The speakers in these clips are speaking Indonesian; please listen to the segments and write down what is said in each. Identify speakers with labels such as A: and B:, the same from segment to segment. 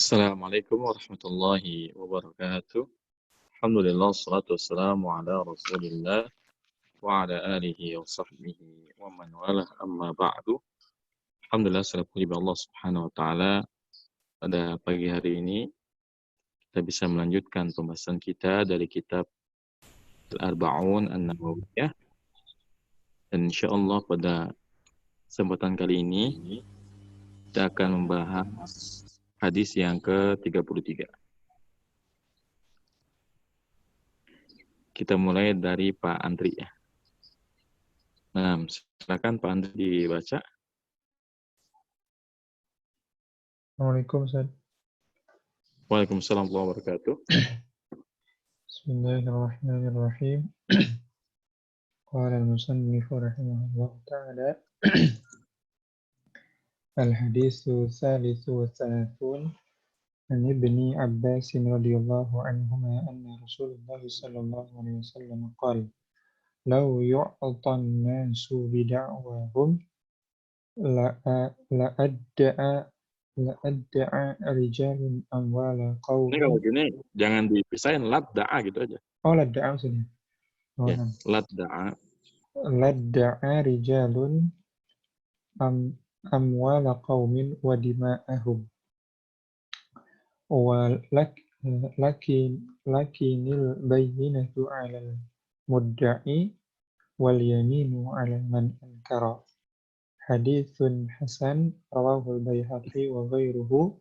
A: Assalamualaikum warahmatullahi wabarakatuh. Alhamdulillah, wassalatu wassalamu ala rasulillah wa ala alihi wa sahbihi wa man walah amma ba'du. Alhamdulillah, segala puji bagi Allah subhanahu wa ta'ala. Pada pagi hari ini kita bisa melanjutkan pembahasan kita dari kitab Al-Arba'un An-Nawawiyah. Dan insyaallah pada kesempatan kali ini kita akan membahas hadis yang ke-33. Kita mulai dari Pak Andri ya. Nah, silakan Pak Andri dibaca.
B: Assalamualaikum Ustaz.
A: Waalaikumsalam warahmatullahi wabarakatuh.
B: Bismillahirrahmanirrahim. Qala al-musannif rahimahullah ta'ala al-hadithu thalithu wa thalathun an ibni Abbas radhiyallahu anhuma anna Rasulullah sallallahu alaihi wasallam qala law yu'ta an-nasu bida'wahum la'adda'a rijalun amwala
A: Ini kalau
B: qaumin.
A: gini jangan dipisahin, ladda'a gitu aja.
B: Oh, ladda'a maksudnya. Oh,
A: Ya, ladda'a.
B: ladda'a rijalun amwala qaumin wa dima'ahum wa lakinil bayyinatu 'alal mudda'i wal yaminu 'ala man ankara. Haditsun hasan rawahu al-Baihaqi wa ghairuhu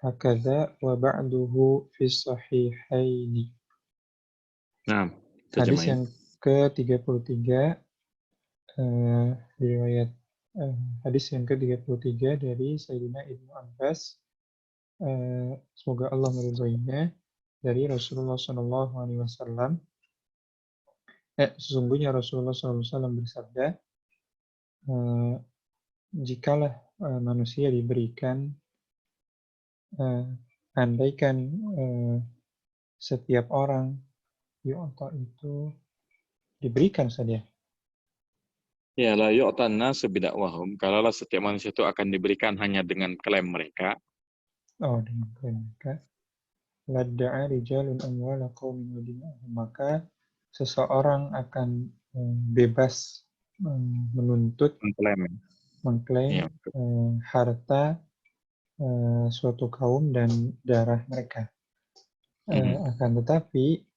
B: hakadha wa ba'duhu fi sahihaini.
A: Nah,
B: Hadis
A: terjemahin.
B: yang ke-33 riwayat hadis yang ke-33 dari Sayyidina Ibnu Abbas, semoga Allah meridhoinya, dari Rasulullah SAW. Sesungguhnya Rasulullah SAW bersabda, jikalah manusia diberikan, andaikan setiap orang yu'ta itu diberikan saja.
A: Ya, la yu'tan nasu bida'wahum. Kalaulah setiap manusia itu akan diberikan hanya dengan klaim mereka.
B: Oh, dengan klaim mereka. Ladda'a rijalun amwala qaumin wa dima'ahum. Maka seseorang akan bebas menuntut, mengklaim
A: Ya.
B: harta suatu kaum dan darah mereka. Akan tetapi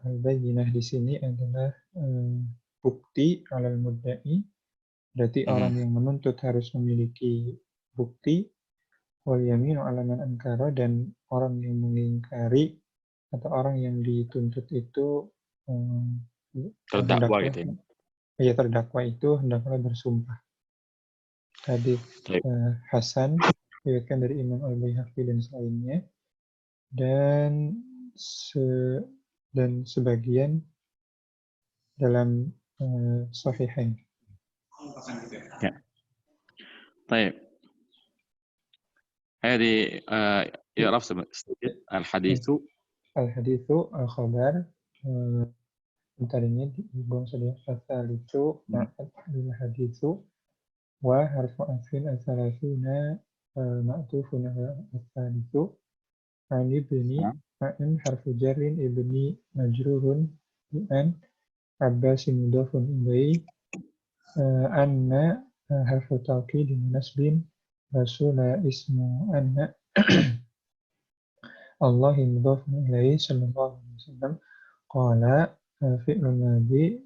B: al-bayyinah di sini adalah bukti alal mudda'i, berarti orang yang menuntut harus memiliki bukti, wal yaminu ala man ankara, dan orang yang mengingkari atau orang yang dituntut itu
A: Terdakwa gitu ya.
B: Ya, terdakwa itu hendaklah bersumpah. Hadis hasan diriwayatkan dari Imam Al-Baihaqi dan selainnya, dan sebagian dalam Sahihain.
A: Ya. Baik. Hadi i'raf sedikit al-haditsu.
B: Al-haditsu al-khabar, tadinya dibuang saja al-thalitsu al-haditsu wa harfu asfin al-thalathuna ma'tufun al-thalitsu an ibni an harfu jarrin ibni majrurun an Abbasin mudhafun ilaihi anna harfu tawkidin nasbin rasula ismu anna Allahi mudhafun ilaihi sallallahu alaihi wasallam qala fi'lun madhi,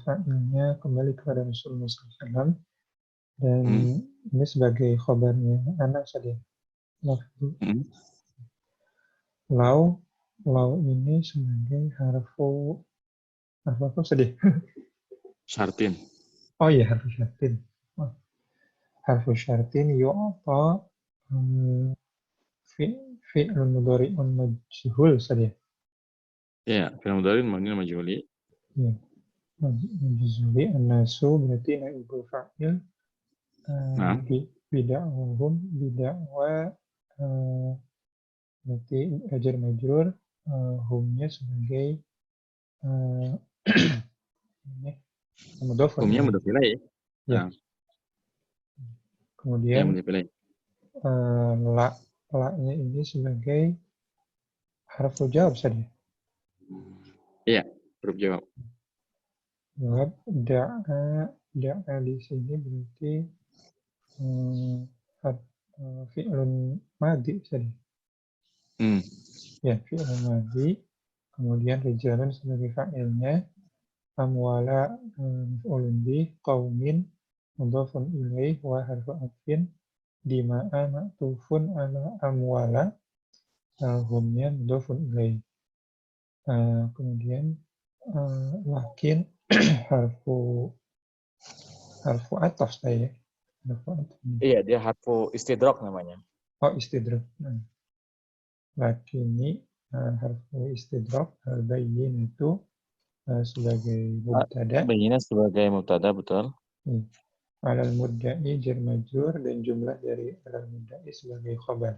B: fa'ilnya kembali kepada Rasulullah SAW, dan ini sebagai khabarnya anak saja. Lau ini sebagai harfu apa sedih?
A: Syartin.
B: Oh iya, harfu syartin. Harfu syartin yu'ta fi'l mudhari'un majhul saja.
A: Ya, fi'il mudhari' mabni majhuli.
B: Ya. Majhuli an-nasu berarti naibul fa'il. Bida'wahum, bida'wa berarti ajar majrur, humnya sebagai mudhaf ilaih. Ya. Kemudian la-nya ini sebagai harfu jawab saja.
A: Iya, huruf jawab.
B: Jawab da'a di sini berarti fi'lun madhi saja. Ya, fi'lun madhi. Kemudian rijalun sebagai fa'ilnya. Amwala maf'ulun bih, qaumin mudhafun ilaih wa harfu atfin, dima'a ma'tufun ala amwala, humnya mudhafun ilaih. Kemudian lakin harfu ataf saya. Harfu ataf.
A: Iya, dia harfu istidrak namanya.
B: Oh, istidrak. Lakini harfu istidrak al-bayyin itu sebagai mubtada.
A: Bayyinah sebagai mubtada, betul.
B: Alal mudda'i jar majrur dan jumlah dari alal mudda'i sebagai khabar.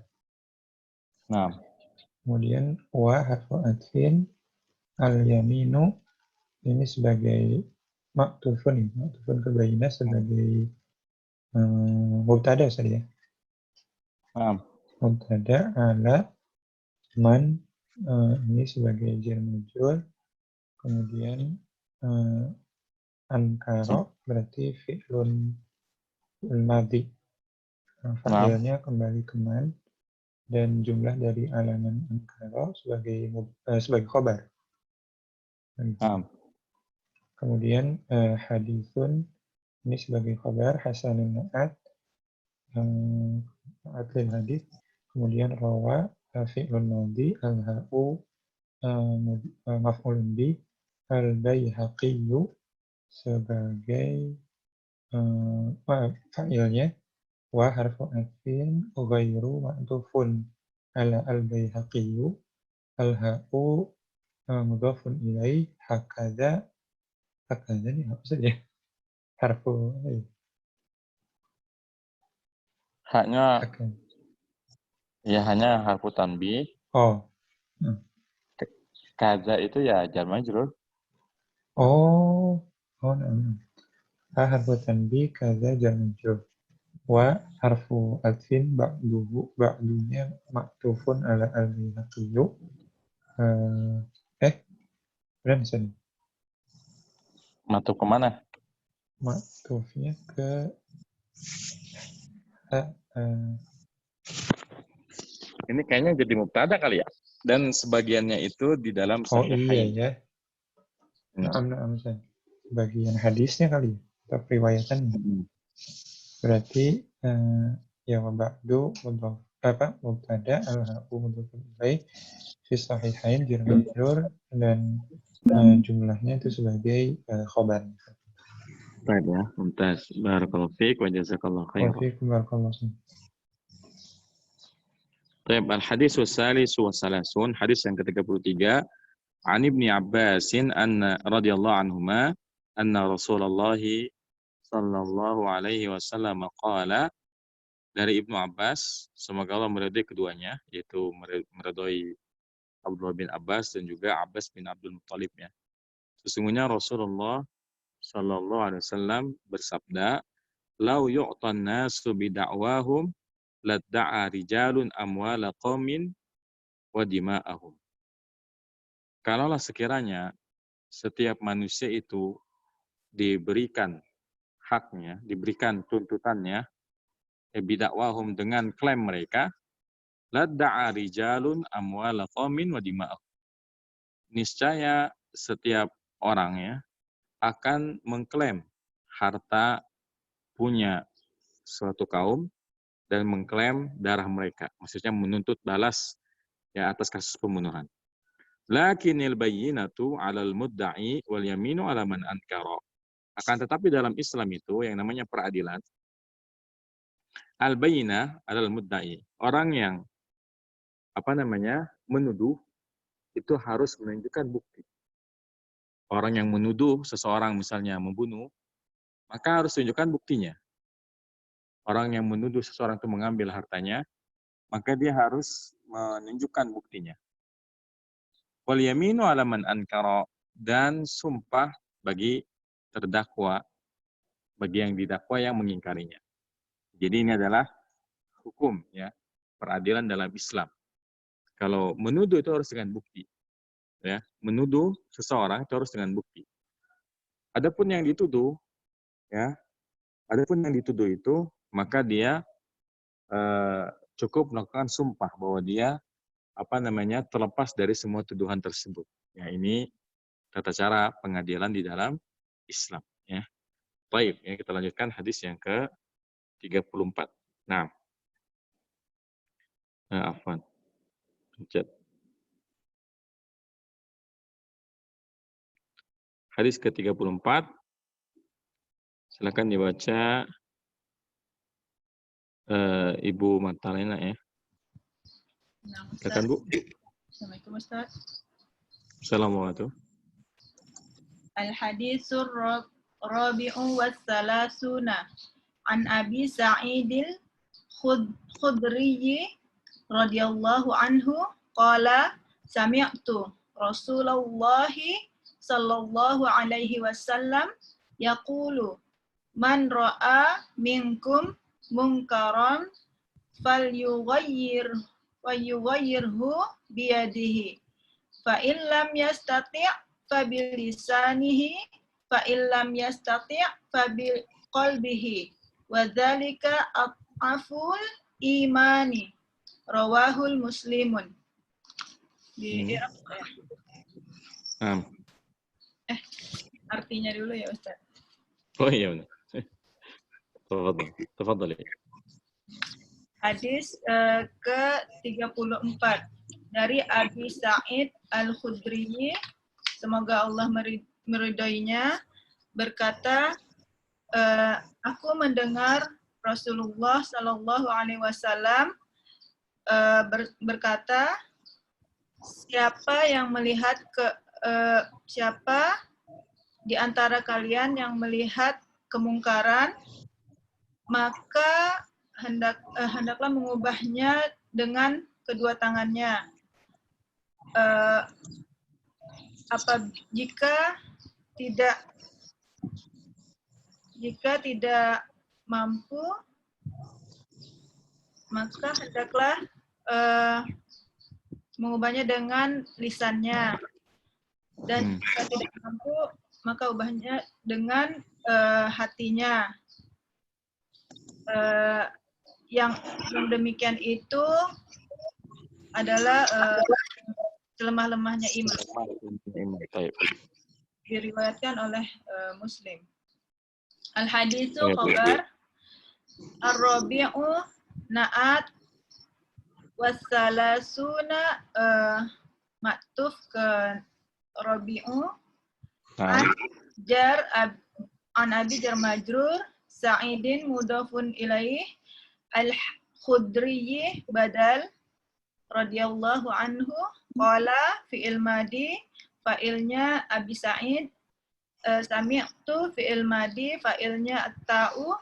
A: Nah,
B: Kemudian wa harfu atfin al-yaminu ini sebagai maktufun ke bayinah sebagai mubtada saja. Mubtada ala man ini sebagai jar majrur. Kemudian ankara berarti fi'lun madhi. Fa'ilnya kembali ke man dan jumlah dari alaman ankara sebagai khabar. Kemudian hadithun ini sebagai khabar, hasanun na'at lil hadith. Kemudian rawa fi'lun madhi, al-ha'u maf'ulun bi, al-bayhaqiyyu sebagai fa'ilnya, wa harfu atfin ghairu ma'tufun ala al-bayhaqiyyu, al-ha'u mudhafun ilaih, hakadha ini apa saja? Harfu
A: haknya ya hanya harfu tanbih. Kaza itu ya jar majrur.
B: Harfu tanbih kaza jar majrur. Wa harfu atfin ba'dunya maktufun ala al-bayhaqiyyu. Benar misalnya.
A: Maktuf kemana?
B: Maktufnya ke
A: ini kayaknya jadi mubtada kali ya. Dan sebagiannya itu di dalam Sahihain.
B: Iya ya. Bagian hadisnya kali ya, atau riwayatannya. Berarti ya ba'du mubtada al-ha'u mudhafun ilaih fi sahihain jar majrur dan jumlahnya itu sebagai khabar.
A: Baik ya, mumtaz. Barakallahu fiik wa jazakallahu khairan.
B: Wa fiikum barakallahu fiik.
A: Baik, al-hadits wasalis wa salasun, hadis yang ke-33. An Ibni Abbasin anna radhiyallahu anhuma anna Rasulullah sallallahu alaihi wasallam qala, dari Ibnu Abbas, semoga Allah meridhai keduanya, yaitu meridhai Abdullah bin Abbas dan juga Abbas bin Abdul Muttalib ya. Sesungguhnya Rasulullah sallallahu alaihi wasallam bersabda, "Lau yu'tan nasu bida'wahum ladda'a rijalun amwala qaumin wa dima'ahum." Kalaulah sekiranya setiap manusia itu diberikan haknya, diberikan tuntutannya, bidakwahum dengan klaim mereka, ladda'a rijalun amwala qaumin wa dima'ahum. Niscaya setiap orang ya akan mengklaim harta punya suatu kaum dan mengklaim darah mereka. Maksudnya menuntut balas ya atas kasus pembunuhan. Lakinil bayyinatu 'alal mudda'i wal yaminu 'ala man ankara. Akan tetapi dalam Islam itu yang namanya peradilan, al-bayyinah 'alal mudda'i. Orang yang menuduh itu harus menunjukkan bukti. Orang yang menuduh seseorang misalnya membunuh, maka harus tunjukkan buktinya. Orang yang menuduh seseorang itu mengambil hartanya, maka dia harus menunjukkan buktinya. Wal yaminu 'ala man ankara, dan sumpah bagi terdakwa, bagi yang didakwa yang mengingkarinya. Jadi ini adalah hukum ya. peradilan dalam Islam. Kalau menuduh itu harus dengan bukti. Ya, menuduh seseorang itu harus dengan bukti. Adapun yang dituduh, ya, itu maka dia cukup melakukan sumpah bahwa dia terlepas dari semua tuduhan tersebut. Ya, ini tata cara pengadilan di dalam Islam. Ya, baik. Ya, kita lanjutkan hadis yang ke-34. Nah, afwan. Pencet. Hadis ke-34. Silakan dibaca Ibu Matalena ya.
C: Nah,
A: Silakan Bu.
C: Assalamualaikum Ustaz.
A: Assalamualaikum.
C: Al-haditsur rabi'u wassalasuna an Abi Sa'idil Khudri radhiyallahu anhu qala sami'tu Rasulullah sallallahu alaihi wasallam yaqulu man ra'a minkum munkaran falyughayyirhu biyadihi fa in lam yastati' fa bilisanihi fa in lam yastati' fa biqalbihi wa dzalika aful imani rawahul muslimun. Di Arab ya? Artinya dulu ya Ustaz.
A: Oh iya benar. Tafadhali.
C: Hadis ke-34 dari Abi Sa'id Al-Khudri, semoga Allah meridainya, berkata, aku mendengar Rasulullah Shallallahu Alaihi Wasallam berkata, siapa di antara kalian yang melihat kemungkaran, maka hendaklah mengubahnya dengan kedua tangannya. Jika tidak mampu, maka hendaklah mengubahnya dengan lisannya. Dan jika tidak mampu, maka ubahnya dengan hatinya. Yang demikian itu adalah selemah-lemahnya iman. Diriwayatkan oleh Muslim. Al-haditsu khabar ar-rabi'u na'at wassalasuna maktuf ke rabi'u jar an abi jar majrur Sa'idin mudhafun ilaih al-Khudri badal radhiyallahu anhu qala fi'il madi fa'ilnya Abi Sa'id sami'tu fi'il madi fa'ilnya at-ta'u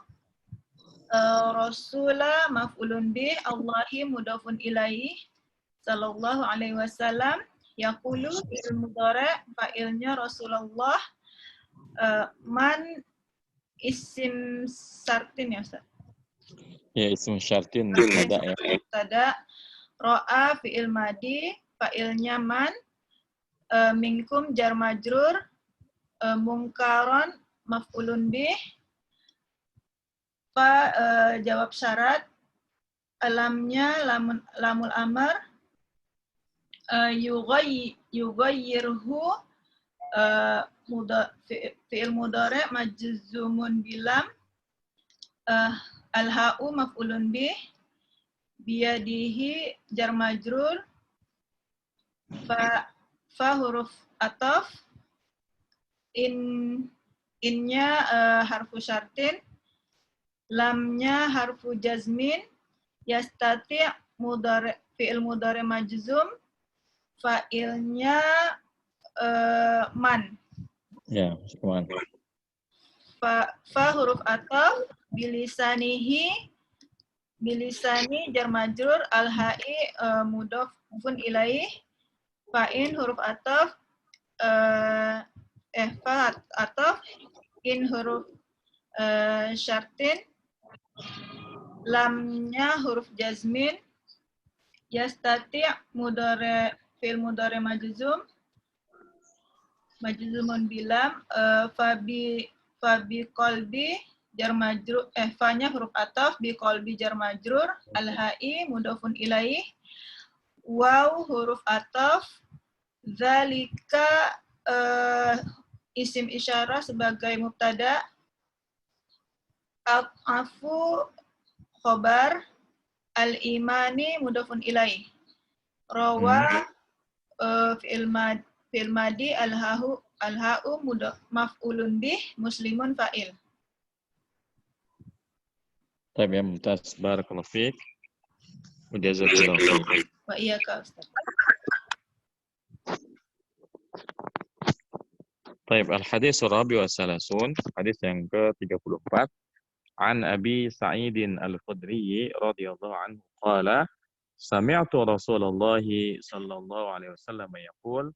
C: rasula maf'ulun bih Allahi mudhafun ilaih sallallahu alaihi wasallam yaqulu fi'il mudhari' fa'ilnya Rasulullah man isim syartin ya Ustaz?
A: Ya, isim syartin mubtada ya.
C: Mubtada, ro'a fi'il madi, fa'ilnya man, minkum jar majrur, mungkaron maf'ulun bih, jawab syarat, alamnya lamul amar, yugayyirhu fi'il mudhari' majzumun bilam, al-ha'u maf'ulun bih, biyadihi jar majrur, fa huruf ataf, innya harfu syartin, lamnya harfu jazmin, yastati' fi'il mudhari' majzum, fa'ilnya man.
A: Ya, man.
C: Fa huruf ataf, bilisani jar majrur, al-ha'i mudhafun ilaih, fa'in huruf ataf, fa ataf, in huruf syartin, lamnya huruf jazmin, Yastati' mudhari fil mudhari majzumun bilam fabi qalbi jar majrur fa-nya huruf ataf bi qalbi jar majrur al-ha'i mudhafun ilaih waw huruf ataf zalika isim isyarah sebagai mubtada afu khobar al-imani mudhafun ilaih rawa fi'il madi al-ha'u maf'ulun bih muslimun fa'il.
A: Baik, ya, mumtaz. Barakallahu fiik. Jazakallahu khair.
C: Wa iyyaka Ustaz.
A: Baik, al-hadits ar-rabi' wa salasun, hadis yang ke-34. An Abi Sa'idin Al-Khudri radhiyallahu anhu qala sami'tu Rasulullah sallallahu alaihi wasallam yaqul.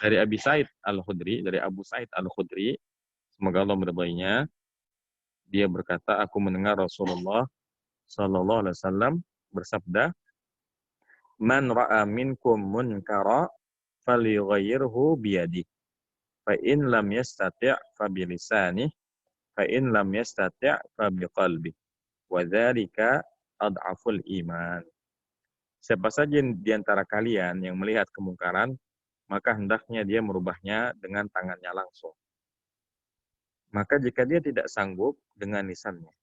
A: Dari Abi Sa'id Al-Khudri, dari Abu Sa'id Al-Khudri, semoga Allah meridainya, dia berkata, aku mendengar Rasulullah sallallahu alaihi wasallam bersabda, "Man ra'a minkum munkara falyughayyirhu biyadihi, fa in lam yastati' fa bilisanihi, fa in lam yastati' fa biqalbihi, wa dzalika adhaful iman." Siapa saja di antara kalian yang melihat kemungkaran, maka hendaknya dia merubahnya dengan tangannya langsung. Maka jika dia tidak sanggup dengan lisannya.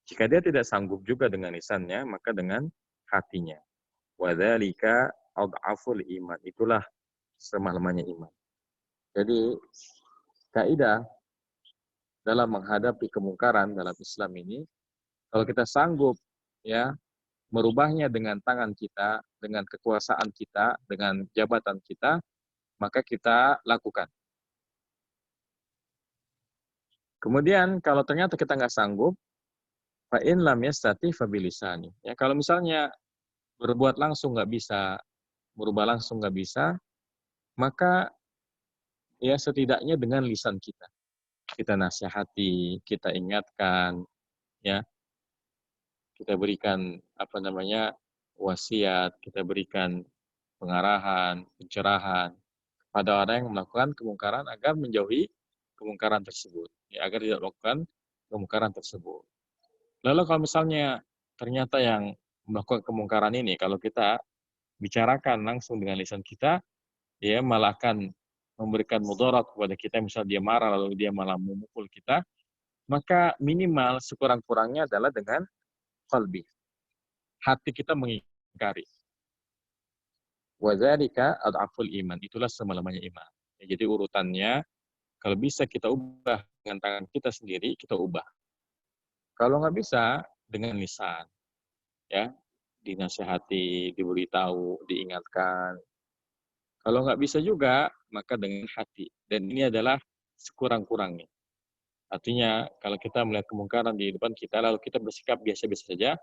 A: Jika dia tidak sanggup juga dengan lisannya, maka dengan hatinya. Wa dzalika adhaful iman. Itulah selemah-lemahnya iman. Jadi kaidah dalam menghadapi kemungkaran dalam Islam ini, kalau kita sanggup ya merubahnya dengan tangan kita, dengan kekuasaan kita, dengan jabatan kita, maka kita lakukan. Kemudian kalau ternyata kita nggak sanggup, fa in lam yastati fa bilisani. Ya, kalau misalnya berbuat langsung nggak bisa, merubah langsung nggak bisa, maka ya setidaknya dengan lisan kita. Kita nasihati, kita ingatkan, ya. Kita berikan wasiat, kita berikan pengarahan, pencerahan pada orang yang melakukan kemungkaran agar menjauhi kemungkaran tersebut, ya, agar tidak melakukan kemungkaran tersebut. Lalu kalau misalnya ternyata yang melakukan kemungkaran ini, kalau kita bicarakan langsung dengan lisan kita, dia malah akan memberikan mudarat kepada kita, misalnya dia marah lalu dia malah memukul kita, maka minimal sekurang-kurangnya adalah dengan qalbi. Hati kita mengingkari. Wa dzalika adhaful iman. Itulah selemah-lemahnya iman. Ya, jadi urutannya, kalau bisa kita ubah dengan tangan kita sendiri, kita ubah. Kalau nggak bisa, dengan lisan. Ya, dinasihati, diberitahu, diingatkan. Kalau nggak bisa juga, maka dengan hati. Dan ini adalah sekurang-kurangnya. Artinya, kalau kita melihat kemungkaran di depan kita, lalu kita bersikap biasa-biasa saja,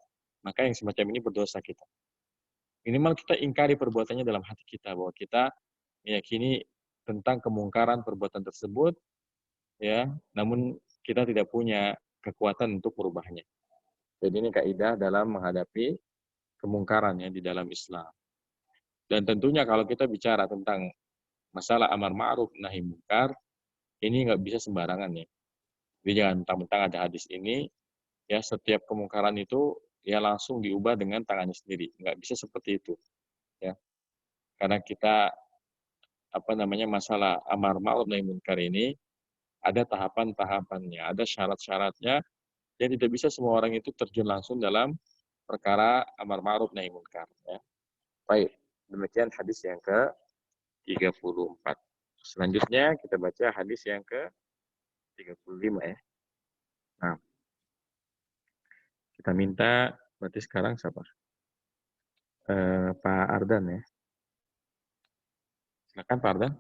A: maka yang semacam ini berdosa kita. Minimal kita ingkari perbuatannya dalam hati kita, bahwa kita meyakini tentang kemungkaran perbuatan tersebut, ya, namun kita tidak punya kekuatan untuk merubahnya. Jadi ini kaidah dalam menghadapi kemungkaran ya di dalam Islam. Dan tentunya kalau kita bicara tentang masalah amar ma'ruf nahi munkar, ini nggak bisa sembarangan ya. Jadi jangan mentang-mentang ada hadis ini, ya setiap kemungkaran itu ya langsung diubah dengan tangannya sendiri. Nggak bisa seperti itu. Ya. Karena kita masalah amar ma'ruf nahi munkar ini ada tahapan-tahapannya, ada syarat-syaratnya, dan tidak bisa semua orang itu terjun langsung dalam perkara amar ma'ruf nahi munkar. Ya. Baik, demikian hadis yang ke-34. Selanjutnya kita baca hadis yang ke-35 ya. Nah, kita minta berarti sekarang siapa? Pak Ardan ya. Silakan Pak Ardan.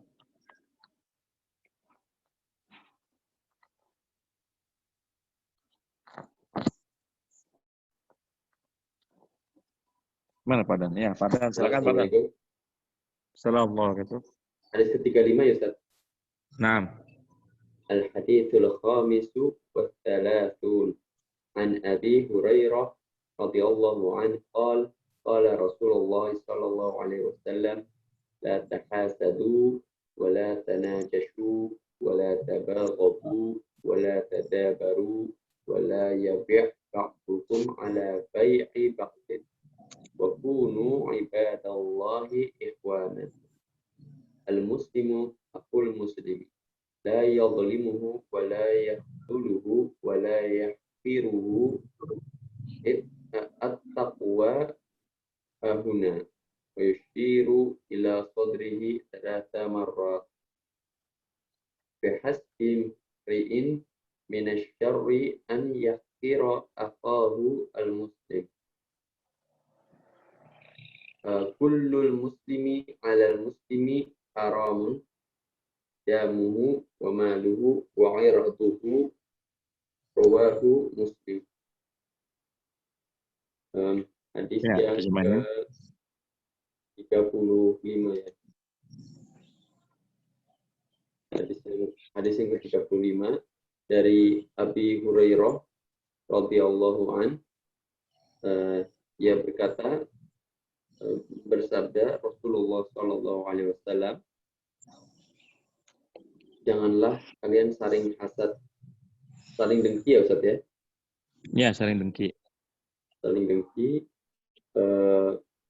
A: Mana Pak Ardan? Ya, Pak Ardan. Silakan Pak Ardan. Assalamualaikum.
D: Hadis ke-35 ya Ustaz.
A: Naam.
D: Al-haditsul khamisu wa thalathun an Abi Hurairah radhiyallahu anhu qala qala Rasulullah sallallahu alaihi wasallam la tahasadu wa la tanajashu wa la tabaghadu wa la tadabaru wa la yabi' ba'dukum ala bai'i ba'din wa kunu ibadallahi ikhwanan. Al-muslimu aqul muslim la yadhlimuhu wa la yahduluhu wa la yahfiruhu at-taqwa huna wa yushiru ila sadrihi 3 marrat bihasbi ri'in minasyarri an yahqira aqahu al-muslim. Kullul muslimi 'alal muslimi haramun damuhu wa maluhu wa 'irduhu rawahu Muslim. Hadis
A: Ya,
D: yang
A: gimana?
D: ke-35 ya. Hadis yang ke-35 dari Abi Hurairah radhiyallahu an, ia berkata, bersabda Rasulullah sallallahu alaihi wasallam, janganlah kalian saling hasad, saling dengki ya Ustaz ya.
A: Ya, saling dengki.
D: Saling dengki,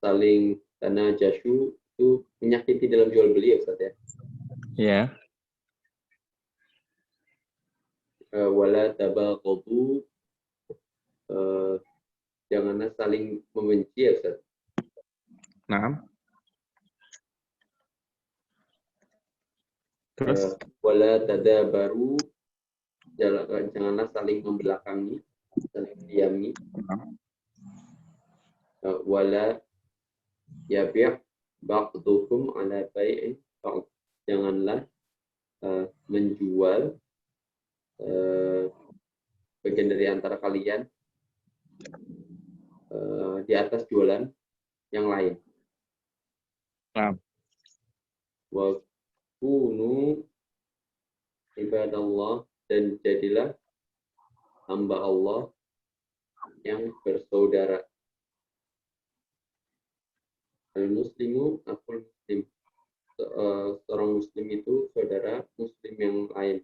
D: saling tanajashu, itu menyakiti dalam jual beli ya Ustaz ya.
A: Ya.
D: Wala tabaghadu, janganlah saling membenci ya Ustaz.
A: Nah. Terus?
D: Wala tadabaru, janganlah saling membelakangi, saling diami. Wala yabi' ba'dukum ala bai'in ba'd, janganlah menjual bagian dari antara kalian di atas jualan yang lain.
A: Nah.
D: Wa kunu ibadallah, dan jadilah hamba Allah yang bersaudara. Al-muslimu aqul muslim, seorang muslim itu saudara muslim yang lain.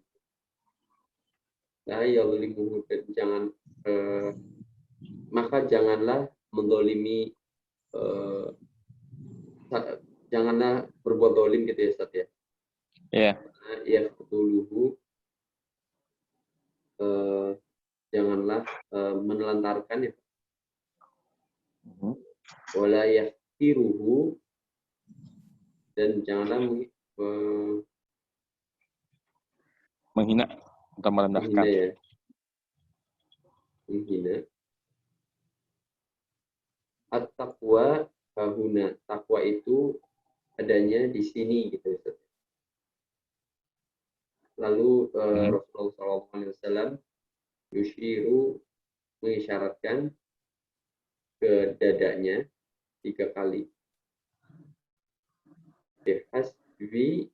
D: La yadhlimuhu, maka janganlah mendolimi, janganlah berbuat dolim gitu ya Ustaz ya.
A: Iya.
D: Ya betuluhu, janganlah menelantarkan ya. Wala yahtiruhu, dan janganlah
A: Menghina atau merendahkan.
D: menghina ya. Menghina. At-taqwa hahuna, takwa itu adanya di sini gitu Ustaz. Lalu Rasulullah SAW yushiru, mengisyaratkan ke dadanya 3 kali. Bihasbi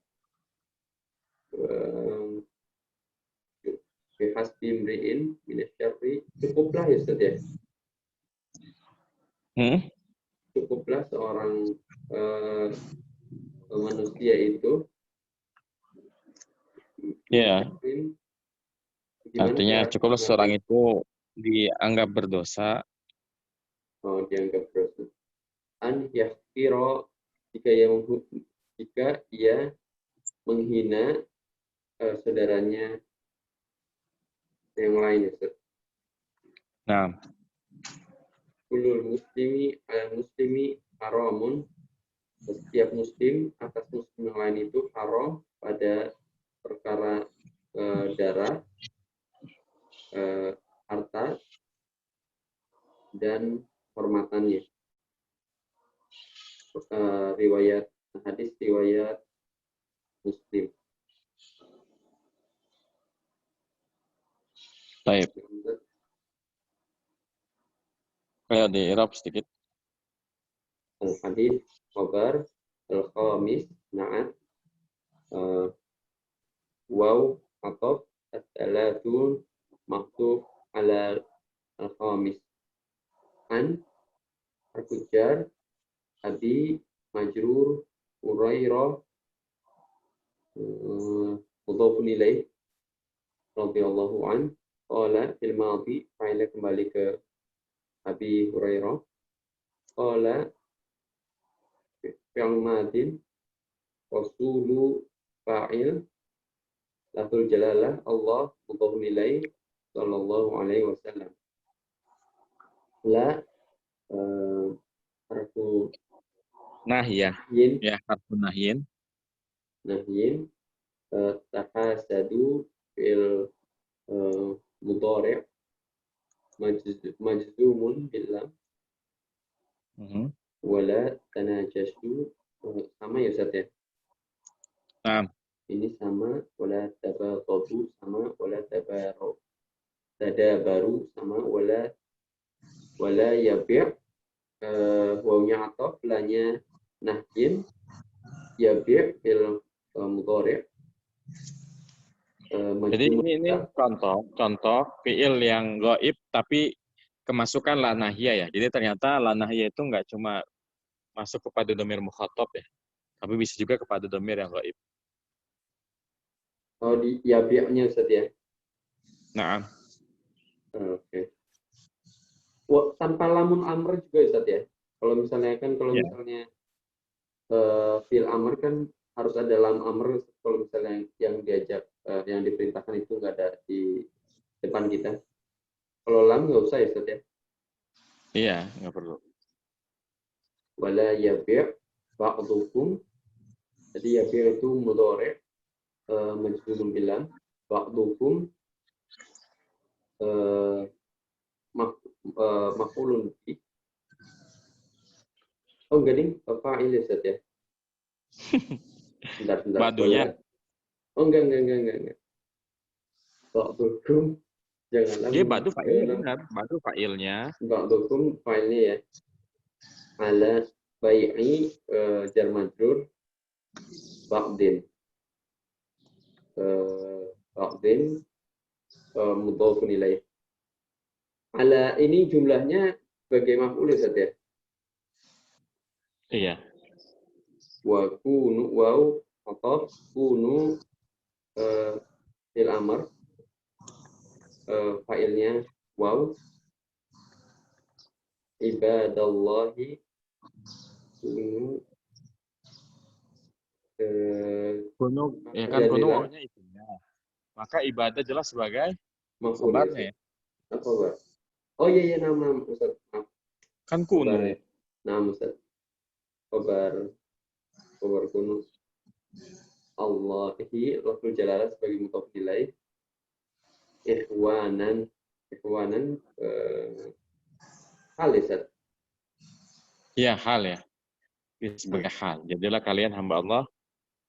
D: mri'in minasyarri, cukuplah ya Ustaz ya. Cukuplah seorang manusia itu.
A: Ya. Artinya cukuplah seorang itu dianggap berdosa.
D: Dianggap berdosa. An yahqira, jika ia menghina saudaranya yang lain.
A: Nah.
D: Kulul muslimi al muslimi haramun, setiap muslim atas muslim yang lain itu haram pada perkara darah, harta, dan hormatannya. Riwayat hadis riwayat Muslim.
A: Baik. Kayak di Arab sedikit.
D: Al-hadis khabar al-khamis na'at waw atau at-talatun maktub ala al-khamis. An harfu jar, abi, majrur, Hurairah, mudhafun ilaih, radhiyallahu an, qala fil madhi, fa'ilnya kembali ke Abi Hurairah, qala fi'il madin, rasulu fa'il, lafzul jalalah, Allah, mudhafun ilaih, sallallahu alaihi wasallam. La, harfu
A: Nahiyah.
D: yin,
A: Ya, harfun nahyin.
D: nahyin, tahasadu fi'il mudhari' majzumun billam, wala tanajasu, sama ya Ustaz ya?
A: Nah,
D: Ini sama, wala tabaghadu sama, wala tadabaru sama, wala yabi', wawnya ataf, lanya nahyin, yabi' fil mudhari'.
A: jadi ini contoh fiil yang gaib tapi kemasukan la nahiyah ya. Jadi ternyata la nahiyah itu nggak cuma masuk kepada dhamir mukhatab ya, tapi bisa juga kepada dhamir yang gaib.
D: Oh, di yabi'-nya Ustaz ya?
A: Nah,
D: Oke. Tanpa lamun amr juga Ustaz ya? Kalau misalnya misalnya fi'il amr kan harus ada lam amr, kalau misalnya yang diajak yang diperintahkan itu nggak ada di depan kita. Kalau lam nggak usah ya Ustaz ya?
A: iya, nggak perlu.
D: Wala yabi' ba'dukum. Jadi yabi' itu mudhari' majzumun bilam, ba'dukum maf'ulun bi. Oh enggak ding, fa'il ya Ustaz ya? Bentar.
A: Badunya.
D: Oh enggak. Ba'dukum, jangan
A: Dia badu fa'ilnya benar, badu fa'ilnya.
D: Ba'dukum fa'ilnya ya. Ala bai'i jar majrur ba'din. Ba'din mudhafun ilaih. Ala ini jumlahnya sebagai maf'ul ya Ustaz ya?
A: Iya.
D: Wa kunu waw ataf kunu fil amr, fa'ilnya waw, ibadallahi kunu
A: Kunu, ya kan kunu wawnya itunya. Maka ibadah jelas sebagai
D: maf'ul
A: khabarnya ya.
D: Apa Pak? Oh iya nama Ustaz. Maaf.
A: Kan kunu.
D: Nama Ustaz. Khabar kunu. Allahi lafzul jalalah sebagai mudhaf ilaih. Ikhwanan hal ya Ustaz.
A: Iya, hal ya. Sebagai hal. Jadilah kalian hamba Allah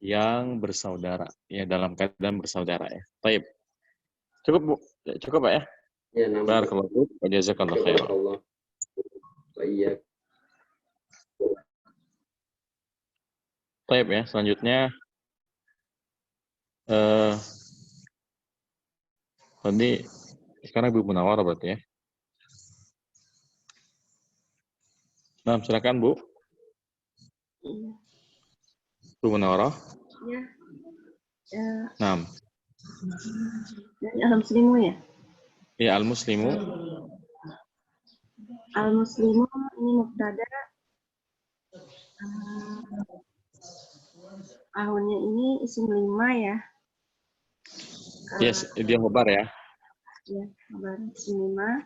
A: yang bersaudara. Ya, dalam keadaan bersaudara ya. Baik. Cukup, Bu. Cukup, Pak ya?
D: Ya, nama
A: Barakallahu wa jazakallahu khairan.
D: Allah. Iya.
A: Baik ya, selanjutnya tadi sekarang Bu Munawwarah berarti ya. Nah, silakan Bu. Bu Munawwarah.
E: Ya.
A: Nah.
E: Dari Al-Muslimu ya?
A: Ya, Al-Muslimu.
E: Al-Muslimu ini mubtada. Ahunnya ini isim 5 ya.
A: Yes, dia khabar ya.
E: Ya, khabar isim 5.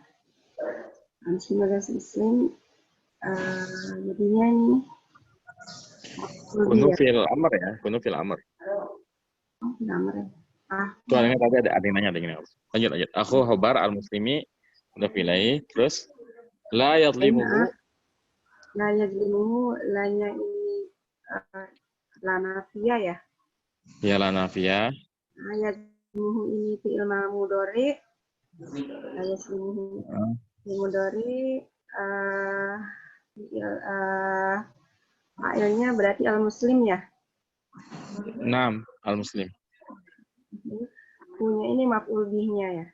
E: Sebagai isim jadinya ini
A: kunu fil amr ya, kunu fil amr.
E: Oh, fil amr ya.
A: Soalnya tadi ada yang nanya gini. Lanjut. Aku khabar al-muslimi udah pilih, terus la yadlimuhu.
E: La yadlimuhu, lanya ini la nafiyah ya.
A: Ya, la nafiyah.
E: La yadlimuhu ini fi'il mudhari. La yadlimuhu fi'il mudhari, fa'ilnya berarti al-muslim ya.
A: 6 al-muslim.
E: Punya ini maf'ul bihnya ya.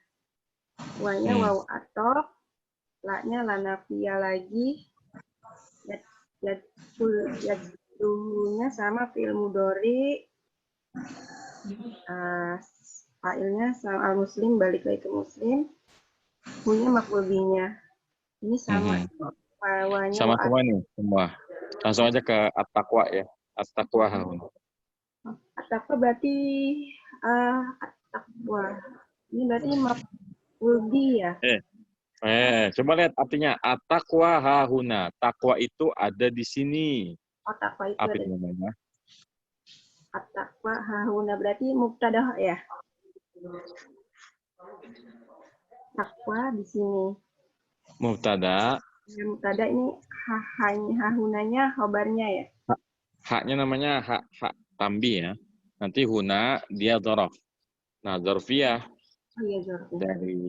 E: Wanya waw atop, la-nya la nafiyah lagi, Yajluhunya sama fi'il mudhari, fa'ilnya sama al-muslim, balik lagi ke muslim, hunya maf'ul bihnya. Ini sama. Wawanya
A: Sama semua nih, semua. Langsung aja ke at-taqwa ya. At-taqwa hahun.
E: at-taqwa berarti at-taqwa. Ini berarti maf'ul bih ya.
A: Coba lihat artinya at-taqwa hahuna. Takwa itu ada di sini.
E: Oh, taqwa itu
A: Apa
E: ada.
A: itu namanya?
E: At-taqwa hahuna berarti mubtada ya. Taqwa di sini.
A: Mubtada.
E: Mubtada ini hahunanya khobarnya ya.
A: Haknya namanya hak tambi ya. Nanti huna dia dzaraf. Nah, dzarfiyah
E: Oh iya, Zorfi.
A: dari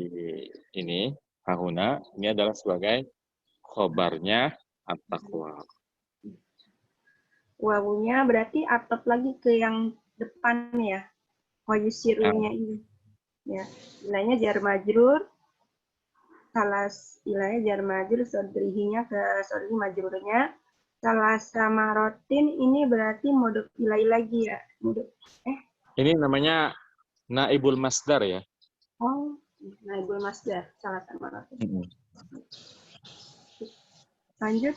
A: ini hahuna ini adalah sebagai khobarnya at-taqwa.
E: Wawunya berarti atop lagi ke yang depan ya. Wayusirunya ini. Ya, ilahnya jar majrur. Salah ilahnya jar majrur, sodrihinya ke sodri majrurnya. Salah sama rotin ini berarti mudhof ilaih lagi ya.
A: Ini namanya naibul masdar ya.
E: Oh, naibul masdar. Salah sama rotin. Lanjut.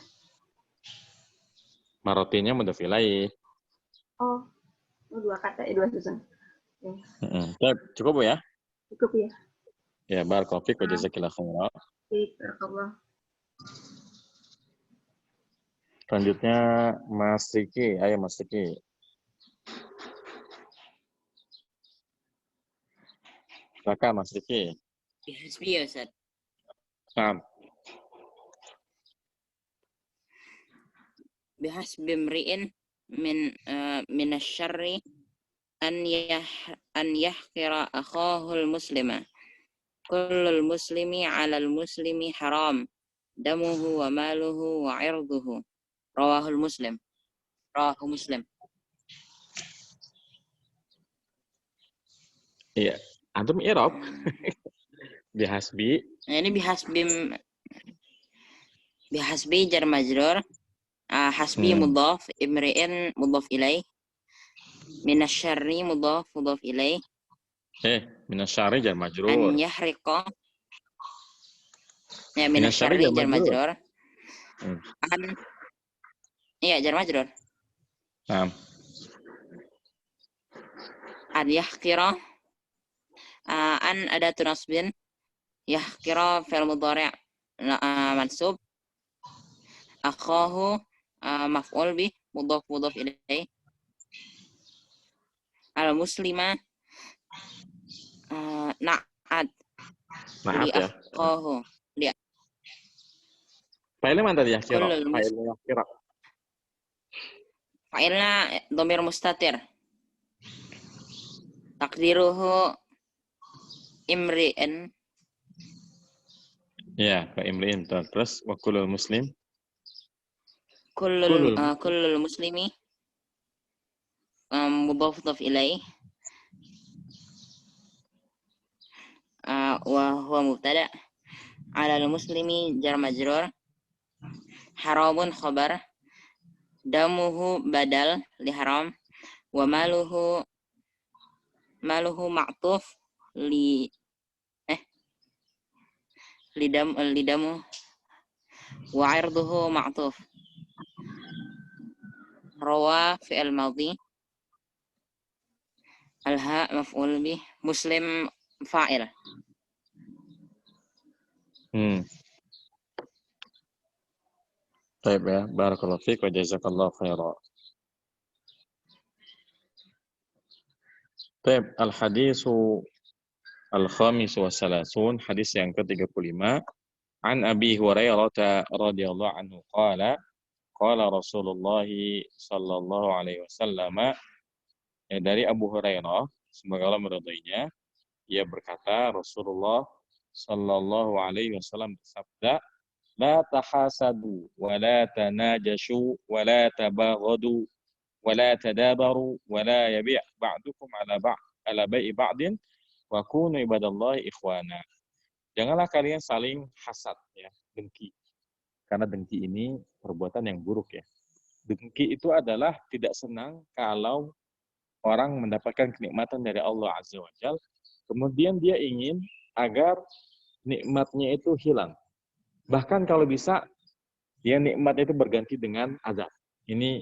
A: Marotinnya mudhof ilaih.
E: Oh, dua kata dua susun.
A: Cukup ya?
E: Cukup ya.
A: Ya, barakallahu fiik wa jazakillahu khairan.
E: Baik, barakallah.
A: Selanjutnya Mas Riki, ayo Mas Riki. Silakan Mas Riki.
F: Bihasbi ya Ustaz.
A: Nah,
F: Bihasbi mri'in min asyarri an yahqira akhahul muslima. Kullul muslimi 'alal muslimi haram. Damuhu wa maluhu wa 'irduhu. Rawahul Muslim. Rawahu Muslim.
A: iya. Antum i'rab. Bihasbi.
F: Nah, ini bihasbi jar majrur. Hasbi mudhaf, imri'in mudhaf ilaih. Minasyarri mudhaf ilaih.
A: Minasyarri jar majrur.
F: An yahriqa. Ya, minasyarri jar majrur. Iya, jar majrur. An yahqira. An adatu nasbin. Yahqira fi'il mudhari' mansub. Akhahu maf'ul bih mudhaf ilaih. Al muslima na'at li
A: ya.
F: akhahu.
A: Fa'ilnya mana tadi ya?
F: Kullul
A: Fa'ilnya kira.
F: Fa'ilnya dhamir mustatir. Takdiruhu imri'in.
A: Ya, Pak Imri'in. Terus wa kullul muslim.
F: Kullul muslimi mudhaf ilaih. Wa huwa mubtada. 'Alal muslimi jar majrur. Haramun khabar. Damuhu badal li haram. Wa maluhu ma'tuf lidamu wa 'irduhu ma'tuf. Rawa fi'il madhi. Al-ha maf'ul bih. Muslim fa'il.
A: Baik ya, barakallahu fiik wa jazakallahu khairan. Baik, al-hadisu al-khamis wa salasun, hadis yang ke-35. An Abi Hurairah radhiyallahu anhu qala Rasulullah sallallahu alaihi wasallam, dari Abu Hurairah, semoga Allah meridainya, ia berkata, Rasulullah sallallahu alaihi wasallam bersabda, la tahasadu wa la tanajashu wa la tabaghadu wa la tadabaru wa la yabi' ba'dukum ala bai'i ba'din wa kunu ibadallahi ikhwana. Janganlah kalian saling hasad ya, dengki. Karena dengki ini perbuatan yang buruk ya. Dengki itu adalah tidak senang kalau orang mendapatkan kenikmatan dari Allah Azza wa Jalla, kemudian dia ingin agar nikmatnya itu hilang. Bahkan kalau bisa, ya nikmat itu berganti dengan azab. Ini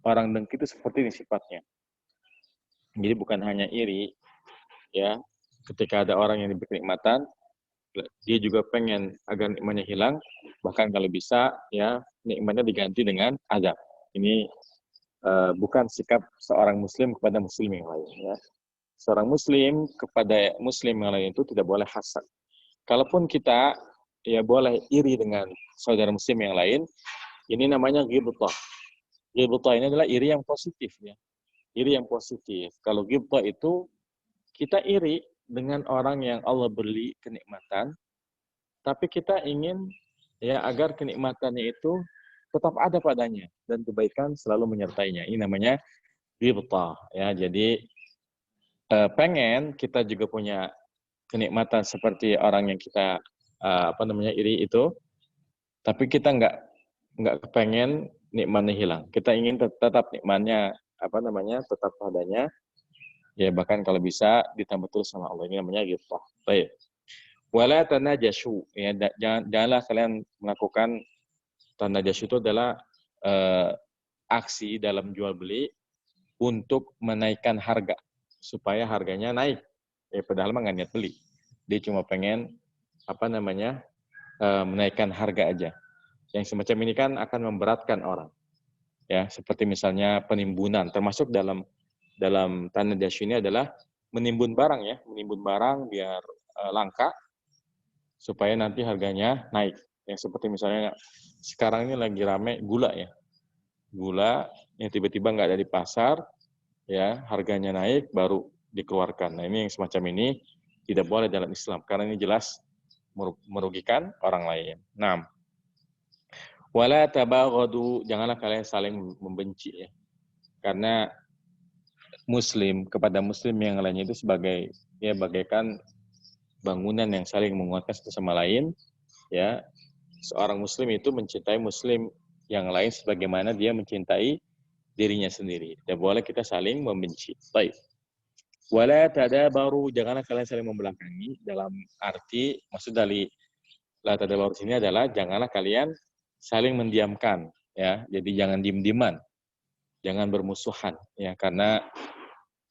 A: orang dengki itu seperti ini sifatnya. Jadi bukan hanya iri, ya. Ketika ada orang yang diberi kenikmatan, dia juga pengen agar nikmatnya hilang. Bahkan kalau bisa, ya nikmatnya diganti dengan azab. Ini bukan sikap seorang muslim kepada muslim yang lain. Ya. Seorang muslim kepada muslim yang lain itu tidak boleh hasad. Kalaupun kita ya boleh iri dengan saudara muslim yang lain, ini namanya ghibthah. Ghibthah ini adalah iri yang positif ya. Iri yang positif. Kalau ghibthah itu kita iri dengan orang yang Allah beri kenikmatan, tapi kita ingin ya agar kenikmatannya itu tetap ada padanya dan kebaikan selalu menyertainya. Ini namanya ghibthah ya. Jadi pengen kita juga punya kenikmatan seperti orang yang kita iri itu, tapi kita nggak kepengen nikmatnya hilang. Kita ingin tetap nikmatnya tetap padanya, ya bahkan kalau bisa ditambah terus sama Allah. Ini namanya ghibthah. Baik. Wala tanajashu, ya janganlah kalian melakukan tanajashu. Itu adalah aksi dalam jual beli untuk menaikkan harga supaya harganya naik. Padahal mah nggak niat beli. Dia cuma pengen menaikkan harga aja. Yang semacam ini kan akan memberatkan orang. Ya, seperti misalnya penimbunan, termasuk dalam tanajasyu ini adalah menimbun barang ya, menimbun barang biar langka supaya nanti harganya naik. Ya, seperti misalnya sekarang ini lagi rame gula ya. Gula yang tiba-tiba nggak ada di pasar, ya harganya naik baru dikeluarkan. Nah ini yang semacam ini tidak boleh dalam Islam karena ini jelas merugikan orang lain. Nah, wala tabaghadu, janganlah kalian saling membenci ya. Karena muslim kepada muslim yang lainnya itu sebagai ya bagaikan bangunan yang saling menguatkan satu sama lain ya. Seorang muslim itu mencintai muslim yang lain sebagaimana dia mencintai dirinya sendiri. Tidak boleh kita saling membenci. Baik. Wala tadabaru, janganlah kalian saling membelakangi, dalam arti maksud dari la tadabaru sini adalah janganlah kalian saling mendiamkan ya. Jadi jangan diem-dieman. Jangan bermusuhan ya, karena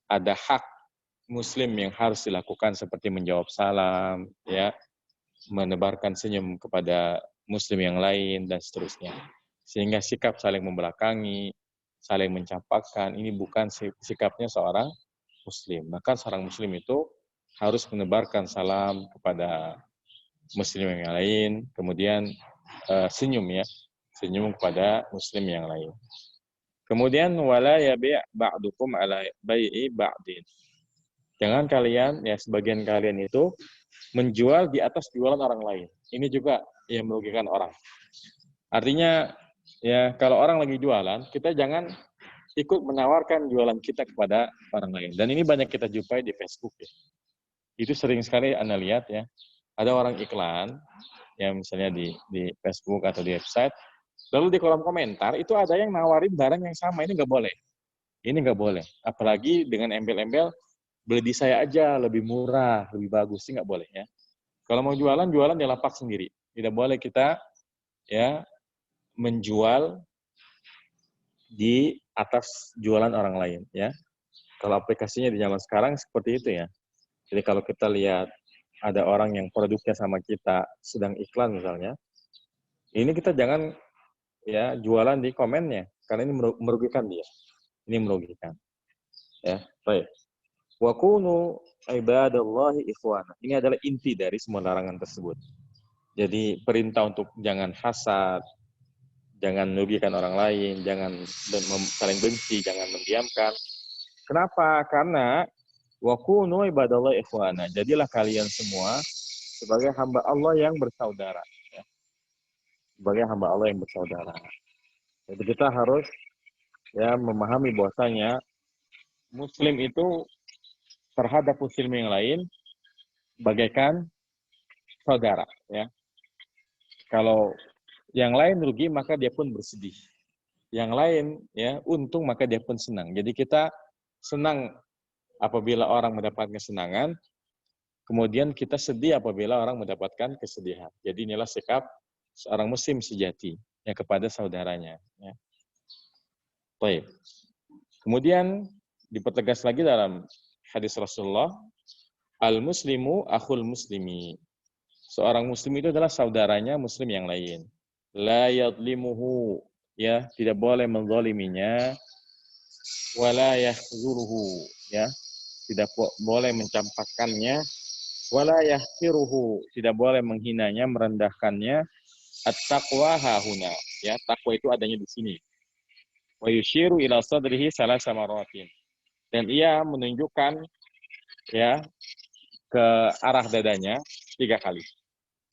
A: ada hak muslim yang harus dilakukan seperti menjawab salam ya, menebarkan senyum kepada muslim yang lain dan seterusnya. Sehingga sikap saling membelakangi, saling mencampakkan ini bukan sikapnya seorang muslim. Maka seorang muslim itu harus menebarkan salam kepada muslim yang lain, kemudian senyum ya, senyum kepada muslim yang lain. Kemudian wala yabi' ba'dukum ala bai'i ba'din. Jangan kalian ya sebagian kalian itu menjual di atas jualan orang lain. Ini juga yang merugikan orang. Artinya ya kalau orang lagi jualan, kita jangan ikut menawarkan jualan kita kepada orang lain. Dan ini banyak kita jumpai di Facebook ya. Itu sering sekali Anda lihat ya. Ada orang iklan yang misalnya di Facebook atau di website, lalu di kolom komentar itu ada yang nawarin barang yang sama. Ini nggak boleh. Ini nggak boleh. Apalagi dengan embel-embel, beli di saya aja, lebih murah, lebih bagus. Ini nggak boleh ya. Kalau mau jualan, jualan di lapak sendiri. Tidak boleh kita ya menjual di atas jualan orang lain ya. Kalau aplikasinya di zaman sekarang seperti itu ya. Jadi kalau kita lihat ada orang yang produknya sama kita sedang iklan misalnya, ini kita jangan ya jualan di komennya karena ini merugikan dia. Ini merugikan. Ya, baik. Wa kunu ibadallahi ikhwana. Ini adalah inti dari semua larangan tersebut. Jadi perintah untuk jangan hasad, jangan merugikan orang lain, jangan saling benci, jangan mendiamkan. Kenapa? Karena wa kunu ibadallahi ikhwana. Jadilah kalian semua sebagai hamba Allah yang bersaudara. Ya. Sebagai hamba Allah yang bersaudara. Jadi kita harus ya memahami bahwasanya Muslim itu terhadap Muslim yang lain bagaikan saudara. Ya. Kalau Yang lain rugi maka dia pun bersedih. Yang lain ya untung maka dia pun senang. Jadi kita senang apabila orang mendapatkan kesenangan, kemudian kita sedih apabila orang mendapatkan kesedihan. Jadi inilah sikap seorang muslim sejati yang kepada saudaranya. Ya. Baik. Kemudian dipertegas lagi dalam hadis Rasulullah, al-muslimu akhul muslimi. Seorang muslim itu adalah saudaranya muslim yang lain. La yadlimuhu, ya, tidak boleh menzaliminya, wala yahzuruhu, ya, tidak boleh mencampakkannya, wala yahqiruhu, tidak boleh menghinanya, merendahkannya. At-taqwa hahuna, ya, takwa itu adanya di sini. Wa yushiru ila sadrihi salasa maratin. Dan ia menunjukkan ya ke arah dadanya 3 kali.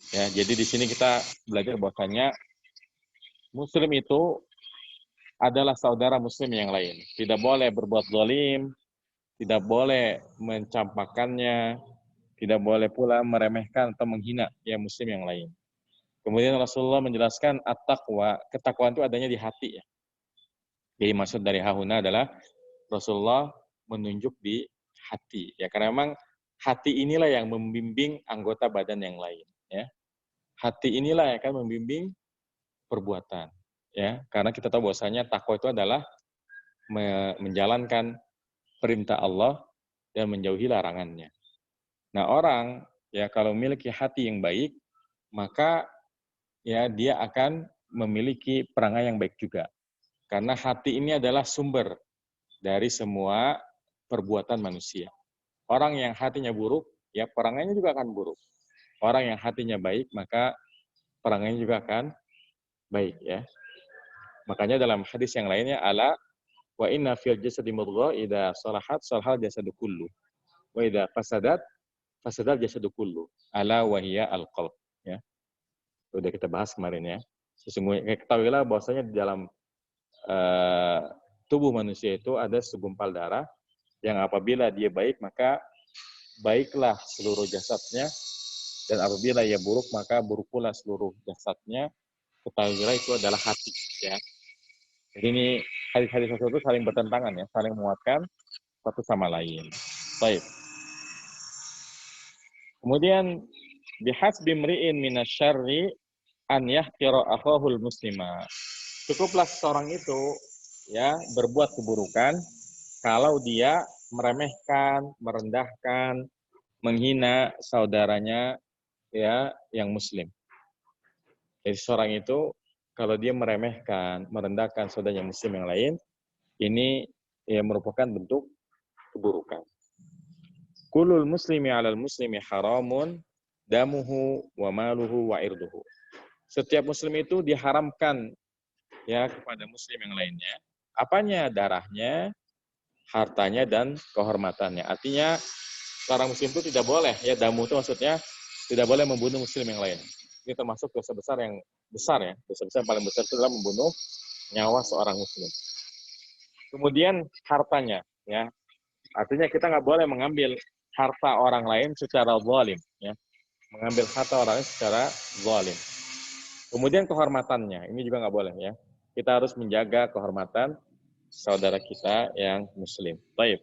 A: Ya, jadi di sini kita belajar bahwasanya muslim itu adalah saudara muslim yang lain. Tidak boleh berbuat zalim, tidak boleh mencampakkannya, tidak boleh pula meremehkan atau menghina ya muslim yang lain. Kemudian Rasulullah menjelaskan at-taqwa, ketakwaan itu adanya di hati ya. Jadi maksud dari hahuna adalah Rasulullah menunjuk di hati ya, karena memang hati inilah yang membimbing anggota badan yang lain ya. Hati inilah yang akan membimbing perbuatan ya, karena kita tahu bahwasanya takwa itu adalah menjalankan perintah Allah dan menjauhi larangannya. Nah, orang ya kalau memiliki hati yang baik, maka ya dia akan memiliki perangai yang baik juga. Karena hati ini adalah sumber dari semua perbuatan manusia. Orang yang hatinya buruk, ya perangainya juga akan buruk. Orang yang hatinya baik, maka perangainya juga akan baik ya. Makanya dalam hadis yang lainnya, ala wa inna fil jasadi mudghah idza salahat salahal jasadu kullu. Wa idza fasadat fasadal jasadu kullu. Ala wa hiya al-qalb ya. Sudah kita bahas kemarin ya. Sesungguhnya ketahuilah bahwasanya di dalam tubuh manusia itu ada segumpal darah yang apabila dia baik maka baiklah seluruh jasadnya, dan apabila ia buruk maka buruk pula seluruh jasadnya. Ketahuilah itu adalah hati ya. Jadi ini hadis-hadis tersebut saling bertentangan ya, saling menguatkan satu sama lain. Baik. Kemudian bihasbi mri'in minasyarri an yahqira akhahul muslima. Cukuplah seorang itu ya berbuat keburukan kalau dia meremehkan, merendahkan, menghina saudaranya ya yang muslim. Jadi seorang itu kalau dia meremehkan, merendahkan saudaranya muslim yang lain, ini ya merupakan bentuk keburukan. Kulul muslimi 'alal muslimi haramun damuhu wa maluhu wa irduhu. Setiap muslim itu diharamkan ya kepada muslim yang lainnya. Apanya? Darahnya, hartanya, dan kehormatannya. Artinya seorang muslim itu tidak boleh, ya damu itu maksudnya tidak boleh membunuh muslim yang lain. Ini termasuk dosa besar yang besar ya. Dosa besar yang paling besar itu adalah membunuh nyawa seorang muslim. Kemudian hartanya, ya. Artinya kita nggak boleh mengambil harta orang lain secara zalim, ya. Mengambil harta orang lain secara zalim. Kemudian kehormatannya, ini juga nggak boleh ya. Kita harus menjaga kehormatan saudara kita yang muslim. Baik.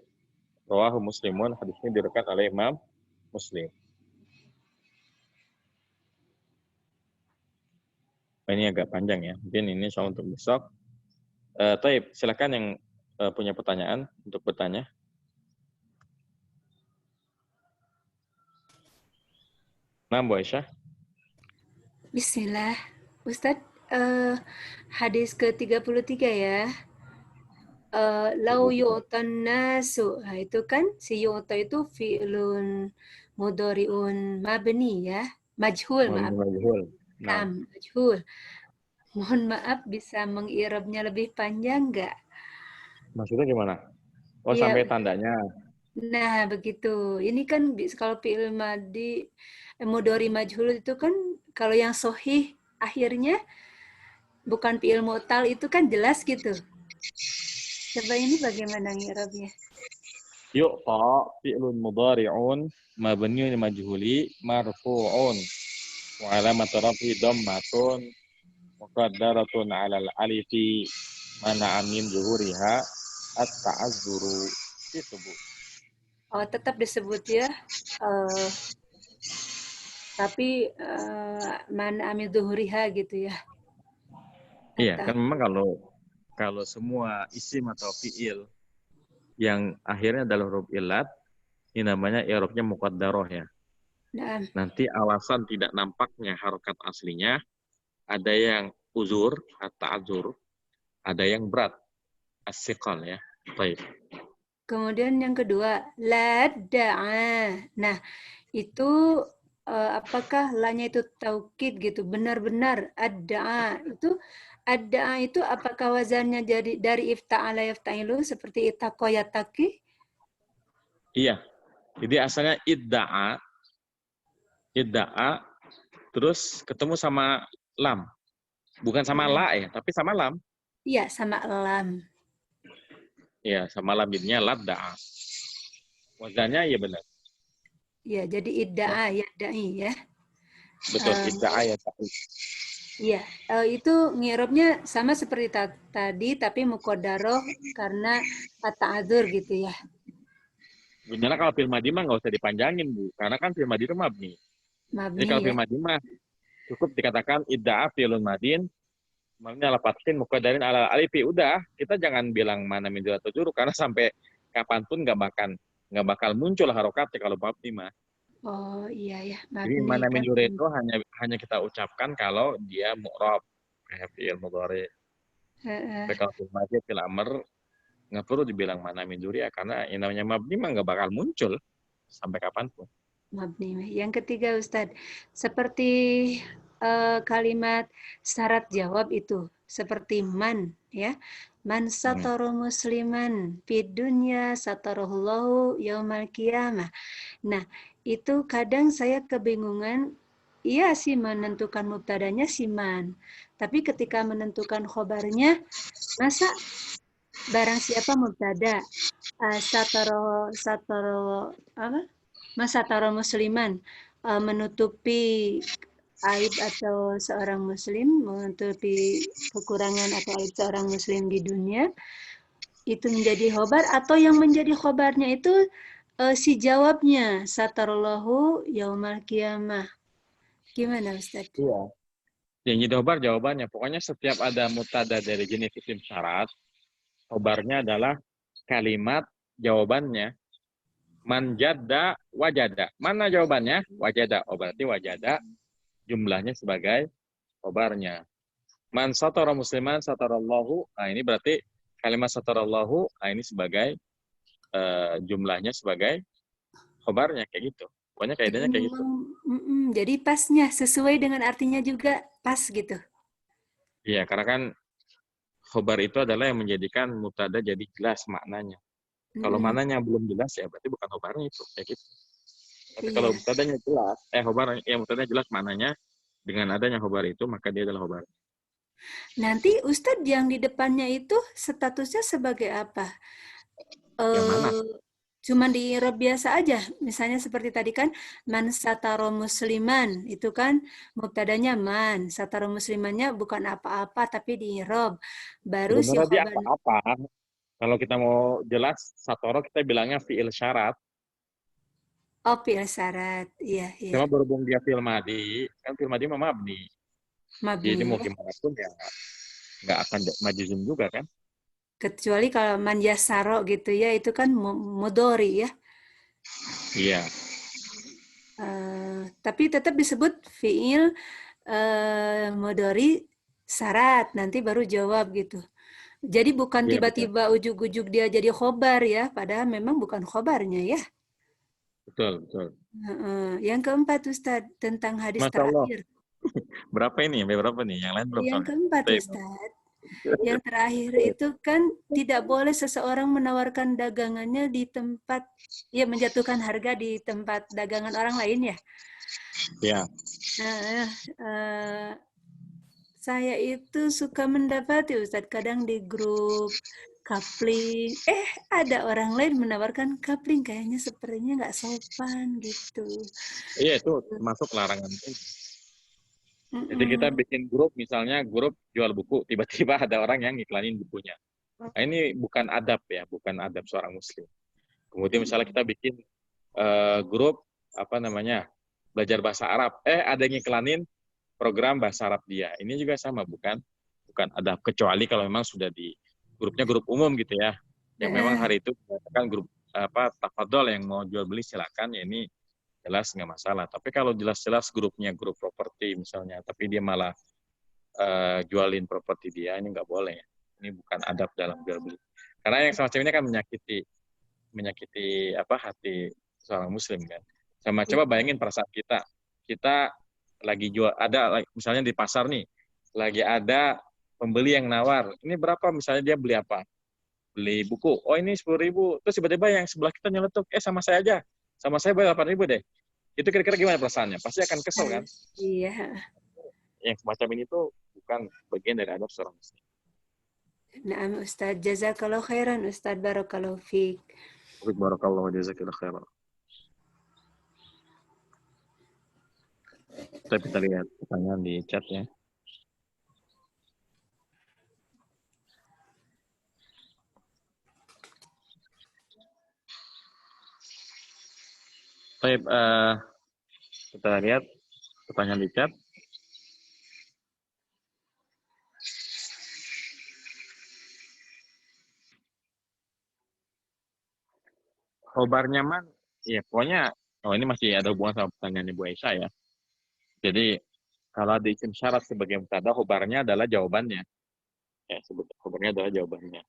A: Rawahu Muslimun, hadis ini diriwayatkan oleh Imam Muslim. Ini agak panjang ya. Mungkin ini soal untuk besok. Taib, silakan yang punya pertanyaan untuk bertanya. Nah, Bu Aisyah.
E: Bismillah. Ustadz, hadis ke-33 ya. Lau yu'tan nasu. Nah, itu kan si yu'ta itu fi'lun mudhari'un mabni ya. Majhul, maaf.
A: Majhul.
E: Majhul. Mohon maaf bisa mengirabnya lebih panjang nggak?
A: Maksudnya gimana? Oh,
E: ya,
A: sampai tandanya.
E: Nah, begitu. Ini kan kalau fi'il madi mudhari majhul itu kan kalau yang sahih akhirnya bukan fi'il mu'tal itu kan jelas gitu. Coba ini bagaimana ngirabnya?
A: Yu'ta fi'lun mudhari'un mabniun majhuli marfu'un wa alamat rafi dhammatun muqaddaratun 'alal alifi mana amin zuhuriha at-ta'azzuru disebut.
G: Oh, tetap disebut ya. Tapi mana amil zuhuriha gitu ya.
A: Iya,
G: Atau
A: kan memang kalau semua isim atau fiil yang akhirnya adalah huruf illat, ini namanya i'rabnya muqaddarah ya.
G: nah,
A: Nanti alasan tidak nampaknya harokat aslinya, ada yang uzur, at-ta'adzur, ada yang berat, as-siqal ya. Baik.
G: kemudian yang kedua, la da'a. Nah, itu apakah lanya itu taukid gitu, benar-benar ad-da'a itu apakah wazannya jadi dari ifta'ala yafta'ilu seperti ittaqa yattaqi?
A: Iya. Jadi asalnya idda'a, terus ketemu sama lam. Bukan sama la ya, tapi sama lam.
G: Iya, sama lam.
A: Iya, sama lam jadinya ladda'a. Wazannya iya benar.
G: Iya, jadi idda'a yadda'i ya.
A: Betul, idda'a ya.
G: Iya, itu ngirobnya sama seperti tadi, tapi muqaddaroh karena ta'adzur gitu ya.
A: Sebenarnya kalau fil madhi mah nggak usah dipanjangin, Bu. Karena kan fil madhi itu mabni.
G: Mabni
A: Jadi kalau
G: ya.
A: fil madhi mah cukup dikatakan idda'a fi'lun madin, maknanya lapatin muqaddarin ala alifi. Udah, kita jangan bilang mana min atau juru karena sampai kapanpun nggak bakal muncul harokatnya kalau mabni mah.
G: Oh iya ya,
A: Jadi
G: mabni
A: mana
G: kan.
A: min itu hanya kita ucapkan kalau dia mu'rab, kayak fi'il mudhari. Tapi kalau fil madhi fil amr nggak perlu dibilang mana min ya karena yang namanya mabni mah nggak bakal muncul sampai kapanpun.
G: Mabni. Yang ketiga Ustadz, seperti kalimat syarat jawab itu seperti man ya. Man satara musliman fid dunya satarallahu yaumal qiyamah. Nah, itu kadang saya kebingungan. Iya sih menentukan mubtadanya si man. Tapi ketika menentukan khobarnya, masa barang siapa mubtada? Sataro apa? Masataro musliman menutupi aib atau seorang muslim, menutupi kekurangan atau aib seorang muslim di dunia, itu menjadi khobar, atau yang menjadi khobarnya itu si jawabnya, satarallahu yaumal qiyamah. Gimana Ustaz?
A: Iya. Yang jadi khobar jawabannya. Pokoknya setiap ada mubtada dari jenis isim syarat, khobarnya adalah kalimat jawabannya. Man jadda wajada. Mana jawabannya? Wajada. Oh, berarti wajada jumlahnya sebagai khobarnya. Man satara musliman satarallahu. Nah, ini berarti kalimat satarallahu, nah ini sebagai jumlahnya sebagai khobarnya kayak gitu. Pokoknya kaidahnya kayak gitu.
G: Jadi pasnya sesuai dengan artinya juga pas gitu.
A: Iya, karena kan khobar itu adalah yang menjadikan mubtada jadi jelas maknanya. Kalau mananya belum jelas ya berarti bukan khobarnya itu kayak gitu. Tapi kalau mubtadanya jelas, mubtadanya jelas maknanya, dengan adanya khobar itu maka dia adalah khobar.
G: Nanti Ustadz yang di depannya itu statusnya sebagai apa?
A: Yang mana?
G: Cuman di i'rab biasa aja. Misalnya seperti tadi kan, man sataro musliman. Itu kan mubtadanya man. Sataro muslimannya bukan apa-apa, tapi di i'rab. Baru si
A: Sebenarnya dia
G: khobar.
A: apa-apa. Kalau kita mau jelas, satoro kita bilangnya fi'il syarat.
G: Oh, fi'il syarat. Iya, iya.
A: Cuma berhubung dia fi'il madhi, kan fi'il madhi mah mabni.
G: Mabni.
A: Jadi mau gimana pun ya nggak akan majuzum juga kan.
G: Kecuali kalau man yasaro gitu ya, itu kan mudhari ya.
A: Iya.
G: Tapi tetap disebut fi'il mudhari syarat, nanti baru jawab gitu. Jadi bukan tiba-tiba ujuk-ujuk dia jadi khobar ya, padahal memang bukan khobarnya ya.
A: Betul, betul.
G: Yang keempat Ustadz, tentang hadis terakhir.
A: Berapa ini? Berapa nih? Yang lain belum.
G: Yang keempat Ustadz. Yang terakhir itu kan tidak boleh seseorang menawarkan dagangannya di tempat, ya menjatuhkan harga di tempat dagangan orang lain ya.
A: Ya.
G: Saya itu suka mendapati Ustadz kadang di grup coupling, ada orang lain menawarkan coupling, kayaknya sepertinya nggak sopan gitu.
A: Iya, itu termasuk larangan. Jadi kita bikin grup, misalnya grup jual buku, tiba-tiba ada orang yang ngiklanin bukunya. Nah, ini bukan adab ya, bukan adab seorang muslim. Kemudian misalnya kita bikin grup apa namanya belajar bahasa Arab, ada yang ngiklanin program bahasa Arab dia. Ini juga sama, bukan adab, kecuali kalau memang sudah di grupnya grup umum gitu ya, yang memang hari itu kan grup apa tafadhol yang mau jual beli silakan, ya ini jelas nggak masalah. Tapi kalau jelas-jelas grupnya grup properti misalnya, tapi dia malah jualin properti dia, ini nggak boleh. Ini bukan adab dalam jual beli. Karena yang semacam ini kan menyakiti apa hati seorang muslim kan. Sama coba bayangin perasaan kita. Kita lagi jual, ada misalnya di pasar nih, lagi ada pembeli yang nawar. Ini berapa misalnya, dia beli apa? Beli buku. Oh ini 10.000. Terus tiba-tiba yang sebelah kita nyeletuk, sama saya aja. Sama saya bayar 8.000 deh. Itu kira-kira gimana perasaannya? Pasti akan kesel kan?
G: Iya.
A: Yang semacam ini tuh bukan bagian dari adab seorang muslim.
G: Naam Ustaz, jazakallahu khairan Ustaz, barakallahu fiik.
A: Barakallahu jazakillahu khairan. Kita lihat pertanyaan di chat ya. Baik, kita lihat pertanyaan di chat. Khobar nyaman, ya pokoknya, ini masih ada hubungan sama pertanyaan Ibu Aisyah ya. Jadi kalau ada isim syarat sebagai mubtada, khobarnya adalah jawabannya. Ya, khobarnya adalah jawabannya.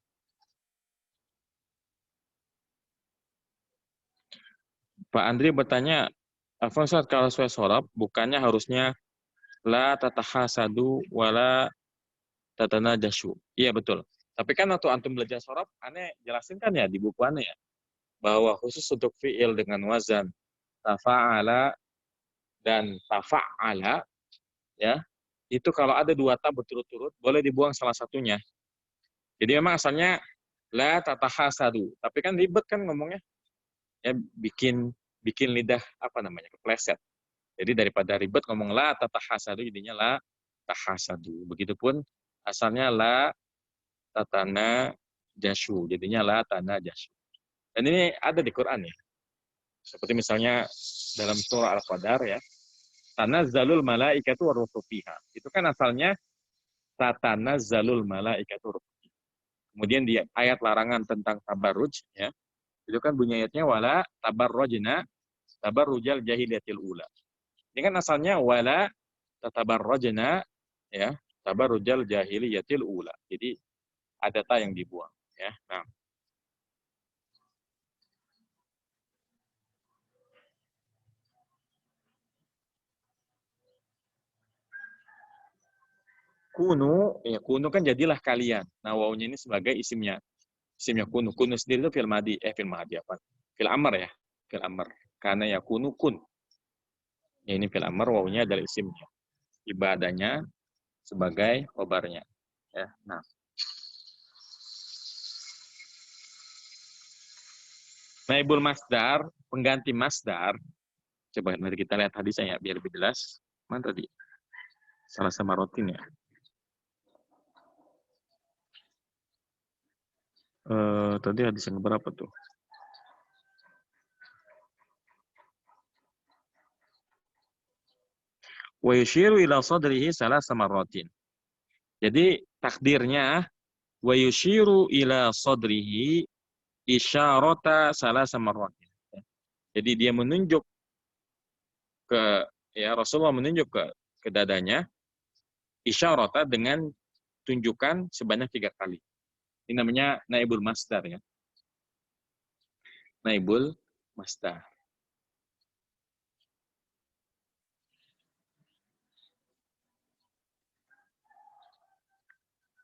A: Pak Andri bertanya, Ustaz, kalau sesuai shorob, bukannya harusnya la tatahasadu wala tatanajashu. Iya betul. Tapi kan waktu antum belajar shorob, aneh jelasin kan ya di buku aneh ya, bahwa khusus untuk fi'il dengan wazan tafa'ala dan tafa'ala, ya, itu kalau ada dua ta berturut-turut, boleh dibuang salah satunya. Jadi memang asalnya la tatahasadu, tapi kan ribet kan ngomongnya, ya bikin lidah apa namanya kepleset. Jadi daripada ribet ngomong la tatahasadu, jadinya la tahasadu. Begitupun asalnya la tatana jashu, jadinya la tana jashu. Dan ini ada di Quran ya. Seperti misalnya dalam surah Al-Qadar ya, tanazzalul malaikatu waruhu fiha. Itu kan asalnya tatanazzalul malaikatu waruhu fiha. Kemudian di ayat larangan tentang tabarruj ya, itu kan bunyi ayatnya wala tabarrujna tabarrujal jahiliyatil ula. Ini kan asalnya wala tatabarrujna ya, tabarrujal jahiliyatil ula. Jadi ada ta yang dibuang ya. Nah, kunu kan jadilah kalian. Nah, wawunya ini sebagai isimnya kunu. Kunu sendiri itu fil madi apa? Fil amr ya, fil amr. Karena ya kunu kun. Ya, ini fil amr, wawunya adalah isimnya. Ibadahnya sebagai khobarnya. Ya, nah. Naibul masdar, pengganti masdar. Coba nanti kita lihat hadisnya ya, biar lebih jelas. Mana tadi? Salah sama rotin ya. Tadi hadis yang berapa tuh? Wa yushiru ila sadrihi salasa marratin. Jadi takdirnya wa yushiru ila sadrihi isyarata salasa marratin. Jadi dia menunjuk ke Rasulullah menunjuk ke dadanya isyarata dengan tunjukan sebanyak 3 kali. Ini namanya naibul masdar ya. Naibul masdar.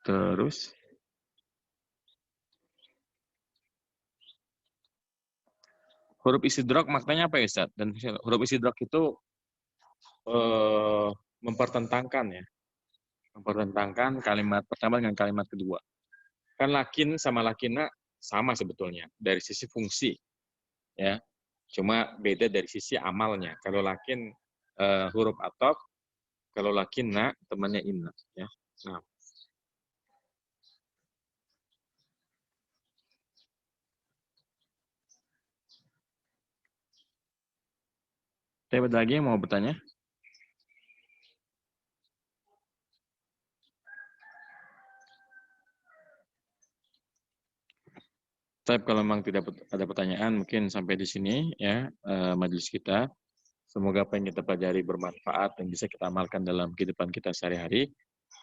A: Terus huruf istidrak maknanya apa ya Ustaz? Dan huruf istidrak itu mempertentangkan ya. Mempertentangkan kalimat pertama dengan kalimat kedua. Kan lakin sama lakina sama sebetulnya dari sisi fungsi. Ya. Cuma beda dari sisi amalnya. Kalau lakin huruf ataf, Kalau lakinna temannya inna ya. Nah. Ada lagi yang mau bertanya? Tapi kalau memang tidak ada pertanyaan, mungkin sampai di sini ya majelis kita. Semoga apa yang kita pelajari bermanfaat dan bisa kita amalkan dalam kehidupan kita sehari-hari.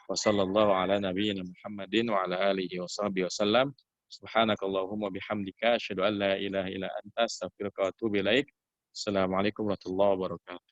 A: Wassallallahu ala nabiyyina Muhammadin wa ala alihi wa sahbihi wasallam. Subhanakallahumma bihamdika asyhadu an la ilaha illa anta astaghfiruka wa atubu ilaik. Assalamualaikum warahmatullahi wabarakatuh.